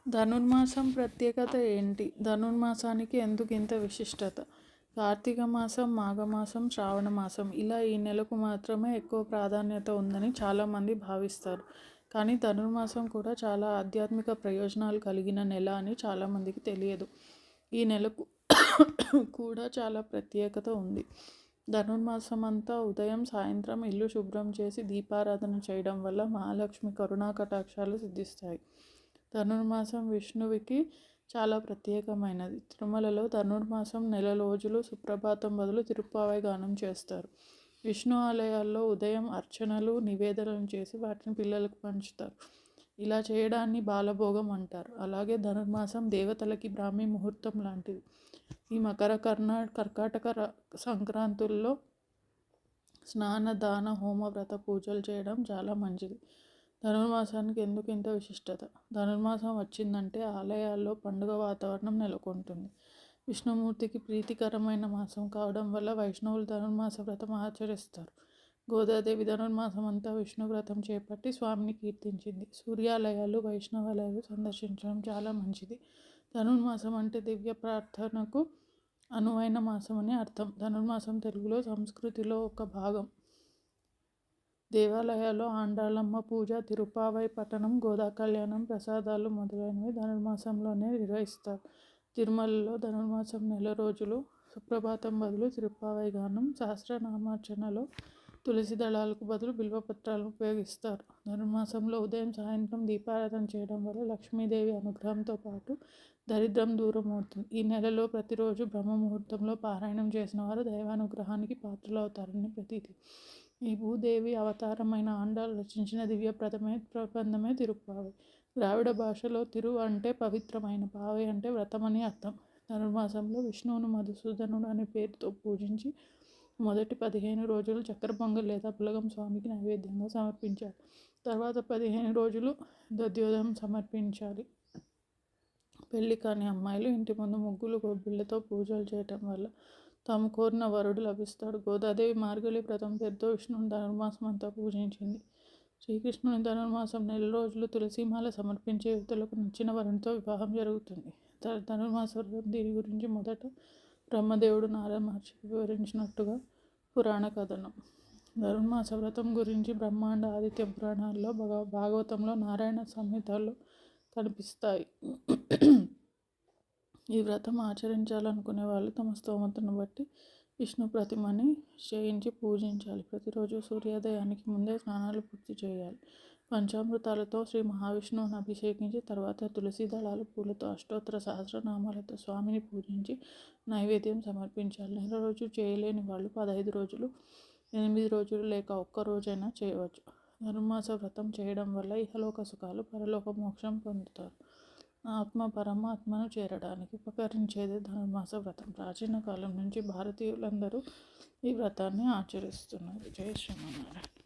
ధనుర్మాసం ప్రత్యేకత ఏంటి? ధనుర్మాసానికి ఎందుకు ఇంత విశిష్టత? కార్తీక మాసం, మాఘమాసం, శ్రావణ మాసం ఇలా ఈ నెలకు మాత్రమే ఎక్కువ ప్రాధాన్యత ఉందని చాలామంది భావిస్తారు. కానీ ధనుర్మాసం కూడా చాలా ఆధ్యాత్మిక ప్రయోజనాలు కలిగిన నెల అని చాలామందికి తెలియదు. ఈ నెలకు కూడా చాలా ప్రత్యేకత ఉంది. ధనుర్మాసం అంతా ఉదయం సాయంత్రం ఇల్లు శుభ్రం చేసి దీపారాధన చేయడం వల్ల మహాలక్ష్మి కరుణా కటాక్షాలు సిద్ధిస్తాయి. ధనుర్మాసం విష్ణువుకి చాలా ప్రత్యేకమైనది. తిరుమలలో ధనుర్మాసం నెల రోజులు సుప్రభాతం బదులు తిరుప్పావై గానం చేస్తారు. విష్ణు ఆలయాల్లో ఉదయం అర్చనలు, నివేదనలు చేసి వాటిని పిల్లలకు పంచుతారు. ఇలా చేయడాన్ని బాలభోగం అంటారు. అలాగే ధనుర్మాసం దేవతలకి బ్రాహ్మీ ముహూర్తం లాంటిది. ఈ మకర కర్కాటక సంక్రాంతుల్లో స్నాన, దాన, హోమ, వ్రత పూజలు చేయడం చాలా మంచిది. ధనుర్మాసానికి ఎందుకు ఇంత విశిష్టత? ధనుర్మాసం వచ్చిందంటే ఆలయాల్లో పండుగ వాతావరణం నెలకొంటుంది. విష్ణుమూర్తికి ప్రీతికరమైన మాసం కావడం వల్ల వైష్ణవులు ధనుర్మాస వ్రతం ఆచరిస్తారు. గోదాదేవి ధనుర్మాసం అంతా విష్ణు వ్రతం చేపట్టి స్వామిని కీర్తించింది. సూర్యాలయాలు, వైష్ణవాలయాలు సందర్శించడం చాలా మంచిది. ధనుర్మాసం అంటే దివ్య ప్రార్థనకు అనువైన మాసం అని అర్థం. ధనుర్మాసం తెలుగులో సంస్కృతిలో ఒక భాగం. దేవాలయాల్లో ఆండాళమ్మ పూజ, తిరుప్పావై పఠనం, గోదా కళ్యాణం, ప్రసాదాలు మొదలైనవి ధనుర్మాసంలోనే నిర్వహిస్తారు. తిరుమలలో ధనుర్మాసం నెల రోజులు సుప్రభాతం బదులు తిరుప్పావై గానం, సహస్రనామార్చనలో తులసి దళాలకు బదులు బిల్వపత్రాలను ఉపయోగిస్తారు. ధనుర్మాసంలో ఉదయం సాయంత్రం దీపారాధన చేయడం వల్ల లక్ష్మీదేవి అనుగ్రహంతో పాటు దరిద్రం దూరం అవుతుంది. ఈ నెలలో ప్రతిరోజు బ్రహ్మముహూర్తంలో పారాయణం చేసిన వారు దైవానుగ్రహానికి పాత్రలవుతారని ప్రతీతి. ఈ భూదేవి అవతారమైన ఆండాళ్ రచించిన దివ్య ప్రబంధమే తిరుప్పావై. ద్రావిడ భాషలో తిరు అంటే పవిత్రమైన, పావై అంటే వ్రతం అని అర్థం. ధనుర్మాసంలో విష్ణువును మధుసూదనుడు అనే పేరుతో పూజించి మొదటి 15 రోజులు చక్కెర పొంగల్ లేదా పులగం స్వామికి నైవేద్యంగా సమర్పించాలి. తర్వాత 15 రోజులు దధ్యోదనం సమర్పించాలి. పెళ్లి కాని అమ్మాయిలు ఇంటి ముందు ముగ్గులు, గొబ్బిళ్లతో పూజలు చేయటం వల్ల తాము కోరిన వరుడు లభిస్తాడు. గోదాదేవి మార్గళి వ్రతం పేరుతో విష్ణువుని ధనుర్మాసం అంతా పూజించింది. శ్రీకృష్ణుని ధనుర్మాసం నెల రోజులు తులసిమాల సమర్పించే యువతులకు నచ్చిన వరునితో వివాహం జరుగుతుంది. ధనుర్మాస వ్రతం దీని గురించి మొదట బ్రహ్మదేవుడు నారద మహర్షికి వివరించినట్టుగా పురాణ కథనం. ధనుర్మాస వ్రతం గురించి బ్రహ్మాండ, ఆదిత్య పురాణాల్లో, భాగవతంలో, నారాయణ సంహితల్లో కనిపిస్తాయి. ఈ వ్రతం ఆచరించాలనుకునే వాళ్ళు తమ స్తోమతను బట్టి విష్ణు ప్రతిమని చేయించి పూజించాలి. ప్రతిరోజు సూర్యోదయానికి ముందే స్నానాలు పూర్తి చేయాలి. పంచామృతాలతో శ్రీ మహావిష్ణువుని అభిషేకించి తర్వాత తులసి దళాలు, పూలతో, అష్టోత్తర సహస్రనామాలతో స్వామిని పూజించి నైవేద్యం సమర్పించాలి. నెల రోజు చేయలేని వాళ్ళు 15 రోజులు, 8 రోజులు లేక ఒక్క రోజైనా చేయవచ్చు. ధనుర్మాస వ్రతం చేయడం వల్ల ఇహలోక సుఖాలు, పరలోక మోక్షం పొందుతారు. ఆత్మ పరమాత్మను చేరడానికి ఉపకరించేదే ధనుర్మాస వ్రతం. ప్రాచీన కాలం నుంచి భారతీయులందరూ ఈ వ్రతాన్ని ఆచరిస్తున్నారు. జై శ్రీమన్నారాయణ.